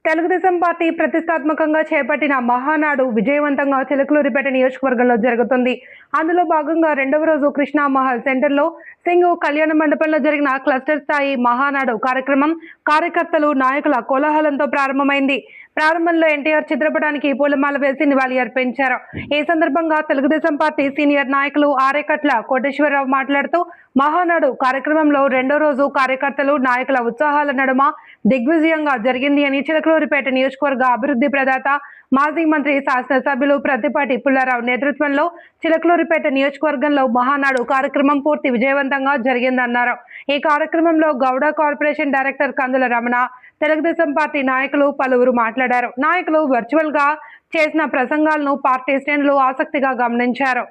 Telugu Desam party ప్రతిష్టాత్మకంగా చేపట్టిన మహానాడు విజయవంతంగా చిలకలూరిపేట నియోజకవర్గంలో జరుగుతుంది. అందులో భాగంగా రెండవ రోజు కృష్ణామహల్ సెంటర్లో సింగు కళ్యాణ మండపంలో జరిగిన క్లస్టర్ స్థాయి మహానాడు కార్యక్రమం కార్యకర్తలు, నాయకుల కోలాహలంతో ప్రారంభమైంది. ప్రారంభంలో ఎన్టీఆర్ చిత్రపటానికి పూలమాల వేసి నివాళి అర్పించారు. ఈ సందర్భంగా తెలుగుదేశం పార్టీ సీనియర్ నాయకులు ఆరేకట్ల కోటేశ్వరరావు మాట్లాడుతూ మహానాడు కార్యక్రమంలో రెండో రోజు కార్యకర్తలు, నాయకుల ఉత్సాహాల నడుమ దిగ్విజయంగా జరిగింది అని చిలకలూరిపేట నియోజకవర్గ అభివృద్ధి ప్రదాత మాజీ మంత్రి శాసనసభ్యులు ప్రత్తిపాటి పుల్లారావు నేతృత్వంలో చిలకలూరిపేట నియోజకవర్గంలో మహానాడు కార్యక్రమం పూర్తి విజయవంతంగా జరిగిందన్నారు. ఈ కార్యక్రమంలో గౌడ కార్పొరేషన్ డైరెక్టర్ కందుల రమణ, తెలుగుదేశం పార్టీ నాయకులు పలువురు మాట్లాడారు. నాయకులు వర్చువల్ గా చేసిన ప్రసంగాలను పార్టీ శ్రేణులు ఆసక్తిగా గమనించారు.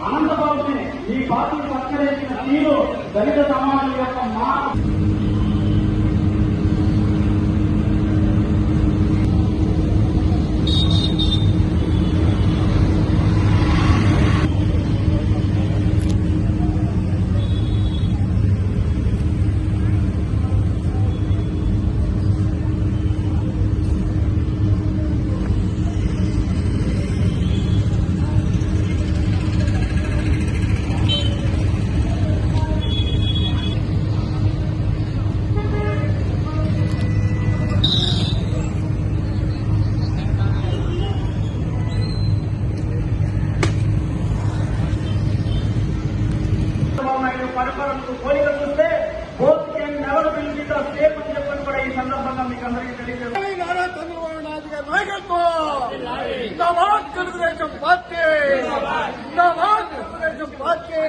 అనంతబాబుని ఈ పార్టీ సత్కరించిన తీరు దళిత సమాజం యొక్క పరిపాలనకు పోలిక చూస్తే both can never will be the same అని చెప్పని కూడా ఈ సందర్భంగా మీకు అందరికీ తెలియజేస్తాను. నారా చంద్రబాబు నాయుడు గారి నాయకత్వం, జిందాబాద్ తెలుగుదేశం పార్టీ, జిందాబాద్ తెలుగుదేశం పార్టీ,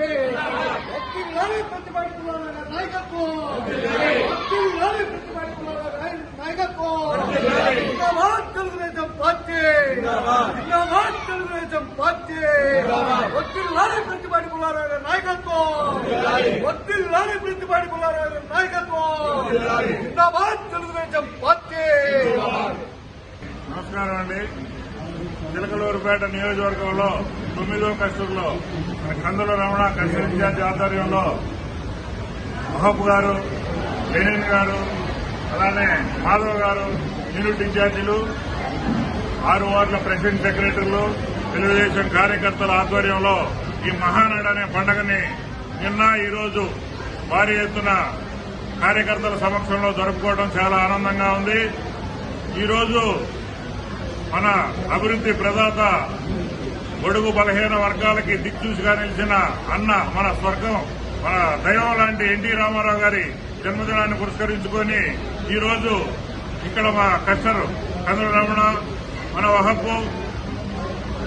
వకీలారి ప్రతిపాటి పుల్లారావు గారి నాయకత్వం, వకీలారి ప్రతిపాటి పుల్లారావు గారి నాయకత్వం, జిందాబాద్ తెలుగుదేశం పార్టీ, జిందాబాద్ తెలుగుదేశం పార్టీ, వకీలారి ప్రతిపాటి పుల్లారావు గారి నాయకత్వం, వకీలారి ప్రతిపాటి పుల్లారావు గారి నాయకత్వం, జిందాబాద్ తెలుగుదేశం పార్టీ. నమస్కారం అండి. చిలకలూరుపేట నియోజకవర్గంలో 9వ క్లస్టర్లో కందుల రమణ క్లస్టర్ ఇన్ఛార్జి ఆధ్వర్యంలో మహబూబ్ గారు, లెనిన్ గారు, అలానే మాధవ్ గారు యూనిట్ ఇన్ఛార్జీలు, 6 వార్డుల ప్రెసిడెంట్ సెక్రటరీలు, తెలుగుదేశం కార్యకర్తల ఆధ్వర్యంలో ఈ మహానాడు అనే పండుగని నిన్న ఈరోజు భారీ ఎత్తున కార్యకర్తల సమక్షంలో జరుపుకోవడం చాలా ఆనందంగా ఉంది. ఈరోజు మన అభివృద్ధి ప్రదాత, బడుగు బలహీన వర్గాలకి దిక్చూసిగా నిలిచిన అన్న, మన స్వర్గం, మన దైవం లాంటి ఎన్టీ రామారావు గారి జన్మదినాన్ని పురస్కరించుకొని ఈరోజు ఇక్కడ మా కస్టర్ కందుల రమణ, మన వహబ్బు,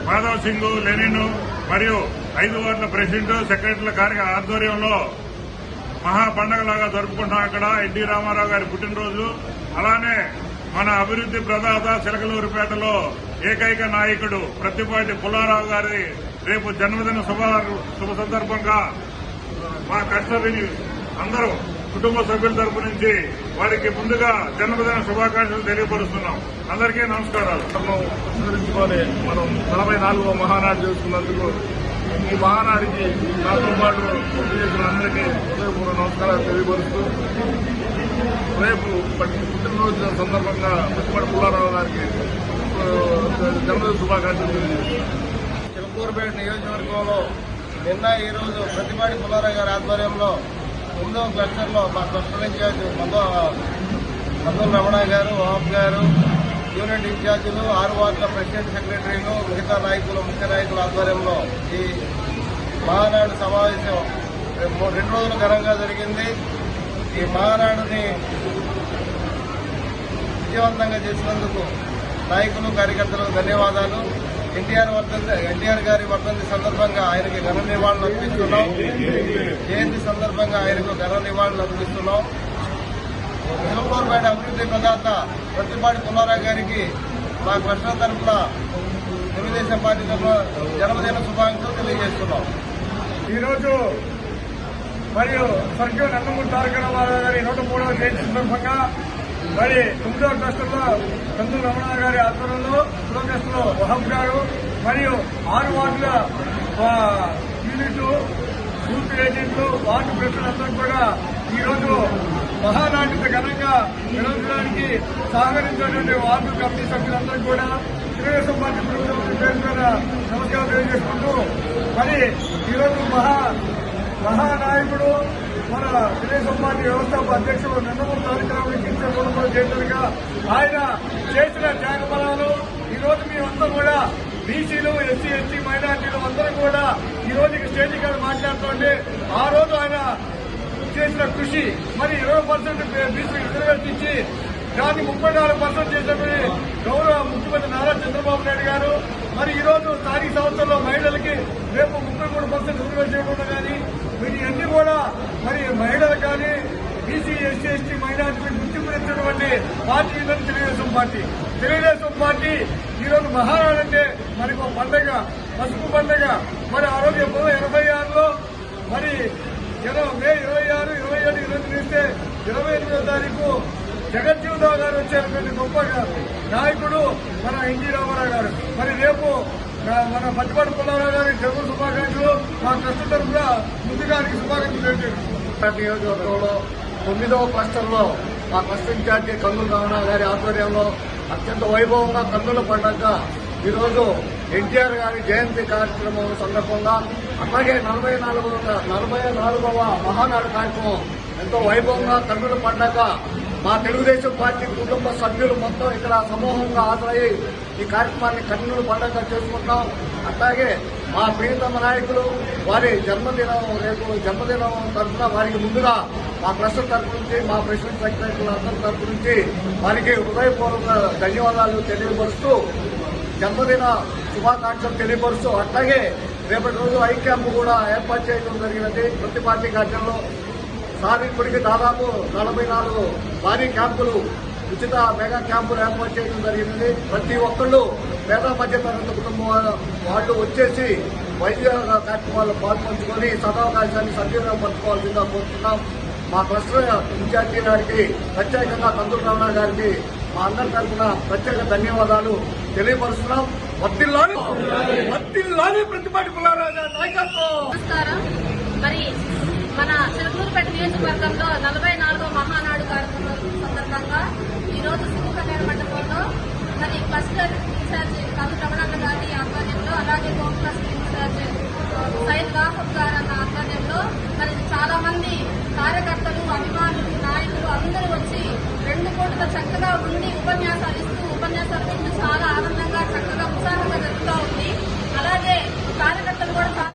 మాధవ్ సింగ్, లెనిన్ మరియు 5 వార్డుల ప్రెసిడెంట్ సెక్రటరీల ఆధ్వర్యంలో మహా పండగలాగా జరుపుకుంటున్నాం. ఇక్కడ ఎన్టీ రామారావు గారి పుట్టినరోజు. అలానే మన అభివృద్ధి ప్రదాత చిలకలూరుపేటలో ఏకైక నాయకుడు ప్రత్తిపాటి పుల్లారావు గారి రేపు జన్మదిన శుభ సందర్భంగా మా కస్టమర్ని అందరూ కుటుంబ సభ్యుల తరపు నుంచి వారికి ముందుగా జన్మదిన శుభాకాంక్షలు తెలియపరుస్తున్నాం. అందరికీ నమస్కారాలు. మనం 44వ మహానాడు చేసుకున్నందుకు ఈ మహానాడికి నాతో పాటు అందరికీ హృదయపూర్వక నమస్కారాలు తెలియపరుస్తూ రేపు పుట్టినరోజు సందర్భంగా ప్రతిపాటి పుల్లారావు గారికి జన్మదిన శుభాకాంక్షలు తెలియజేస్తున్నాం. చిలకలూరుపేట నియోజకవర్గంలో నిన్న ఈరోజు ప్రతిపాటి పుల్లారావు గారి ఆధ్వర్యంలో 9వ క్లస్టర్లో మా క్లస్టర్ ఇన్ఛార్జ్ కందుల రమణ గారు, వాప్ గారు, యూనిట్ ఇన్ఛార్జీలు, 6 వార్డుల ప్రెసిడెంట్ సెక్రటరీలు, మిగతా నాయకులు, ముఖ్య నాయకుల ఆధ్వర్యంలో ఈ మహానాడు సమావేశం 2 రోజులు ఘనంగా జరిగింది. ఈ మహానాడుని విజయవంతంగా చేసినందుకు నాయకులు, కార్యకర్తలకు ధన్యవాదాలు. ఎన్టీఆర్ గారి వర్ధంతి సందర్భంగా ఆయనకి ఘన నివాళులు అర్పిస్తున్నాం. జయంతి సందర్భంగా ఆయనకు ఘన నివాళులు అర్పిస్తున్నాం. చిలకలూరుపేట అభివృద్ధి ప్రదాత ప్రత్తిపాటి పుల్లారావు గారికి మా క్లస్టర్ తరఫున తెలుగుదేశం పార్టీ తరఫున జన్మదిన శుభాకాంక్షలు తెలియజేస్తున్నాం. ఈరోజు మరియు స్వర్గీయ నందమూరి తారక రామారావు గారి 103వ జయంతి సందర్భంగా మరి 9వ క్లస్టర్లో కందుల రమణ గారి ఆధ్వర్యంలో 10వ క్లస్టర్లో వహబ్ గారు మరియు 6 వార్డుల యూనిట్ బూత్ ఏజెంట్లు వార్డు ప్రెసిడెంట్లందరూ కూడా ఈరోజు మహానాటిక ఘనంగా నిర్వహించడానికి సహకరించినటువంటి వార్డు కమిటీ సభ్యులందరూ కూడా తెలుగుదేశం పార్టీ ప్రభుత్వం పేరు మీద నమస్కారం తెలియజేసుకుంటూ మరి ఈరోజు మహానాయకుడు మన తెలుగుదేశం పార్టీ వ్యవస్థాపక అధ్యక్షుడు నందమూరి తారక రామారావు జయంతిగా ఆయన చేసిన త్యాగఫలాలు ఈరోజు మేమంతా కూడా బీసీలు ఎస్సీ ఎస్టీ మైనార్టీలు అందరూ కూడా ఈ రోజు స్టేజ్ మీద మాట్లాడుతుంటే ఆ రోజు ఆయన చేసిన కృషి మరి 20% బీసీ రిజర్వేషన్ ఇచ్చి దాన్ని 34% చేసినప్పుడు గౌరవ ముఖ్యమంత్రి నారా చంద్రబాబు నాయుడు గారు మరి ఈ రోజు స్థానిక సంస్థల్లో మహిళలకి రేపు 33% రిజర్వేషన్ చేయకుండా కానీ వీటి కూడా మరి మహిళలకు కానీ బీసీ ఎస్సీ ఎస్టీ మైనార్టీలకు గుర్తింపునిచ్చినటువంటి పార్టీ తెలుగుదేశం పార్టీ ఈ రోజు మహానాడు అంటే మనకు ఒక పండగ, పసుపు పండగ. మరి ఆ రోజు 1986లో మరి మే 26, 27, 28 ఇస్తే 28వ తారీఖు జగజ్జీవనరావు గారు వచ్చేటువంటి గొప్ప నాయకుడు మన ఎన్టీ రామారావు గారు. మరి రేపు మన పచ్చిపాటి పుల్లారావు గారి జన్మ శుభాకాంక్షలు మా ట్రస్ట్ తరఫున ముందుగా శుభాకాంక్షలు తెలియజేస్తున్నాం. నియోజకవర్గంలో 9వ క్లస్టర్లో మా క్లస్టర్ ఇన్ఛార్జి కందుల రమణ గారి ఆధ్వర్యంలో అత్యంత వైభవంగా కన్నుల పండుగ ఈరోజు ఎన్టీఆర్ గారి జయంతి కార్యక్రమం సందర్భంగా అలాగే 44వ మహానాడు కార్యక్రమం ఎంతో వైభవంగా కన్నుల పండుగ మా తెలుగుదేశం పార్టీ కుటుంబ సభ్యులు మొత్తం ఇక్కడ సమూహంగా హాజరయ్యి ఈ కార్యక్రమాన్ని కన్నుల పండుగ చేసుకుంటాం. అట్లాగే మా ప్రియతమ నాయకులు వారి జన్మదినం తరఫున వారికి ముందుగా మా క్లస్టర్ తరఫు నుంచి మా ప్రెసిడెంట్ సెక్రటరీల అందరి తరఫు నుంచి వారికి హృదయపూర్వక ధన్యవాదాలు తెలియపరుస్తూ జన్మదిన శుభాకాంక్షలు తెలియపరుస్తూ అట్లాగే రేపటి రోజు ఐ క్యాంపు కూడా ఏర్పాటు చేయడం జరిగినది. ప్రతి పార్టీ కార్యాలయంలో సార్ ఇప్పటికి దాదాపు 44 భారీ క్యాంపులు ఉచిత మెగా క్యాంపులు ఏర్పాటు చేయడం జరిగింది. ప్రతి ఒక్కళ్ళు పేద మధ్యతరగతి కుటుంబం వాళ్ళు వచ్చేసి వైద్య కార్యక్రమాల్లో పాల్పంచుకొని సదావకాశాన్ని సద్వినియోగపరచుకోవాల్సిందిగా కోరుతున్నాం. మా క్లస్టర్ ఇన్ఛార్జి గారికి ప్రత్యేకంగా కందుల రమణ గారికి మా అందరి తరఫున ప్రత్యేక ధన్యవాదాలు తెలియపరుస్తున్నాం. వర్తిల్లాలి ప్రతిపాటి పుల్లారావు నాయకత్వం. నమస్కారం. మరి మన చిలకలూరుపేట నియోజకవర్గంలో 44వ మహానాడు కార్యక్రమం సందర్భంగా ఈరోజు సింగు కళ్యాణ మండపంలో మరి క్లస్టర్ ఇన్ఛార్జి కందుల రమణ గారి ఆధ్వర్యంలో అలాగే home cluster incharge Syed Wahab గారు అన్న ఆధ్వర్యంలో మరి చాలా మంది కార్యకర్తలు అభిమానులు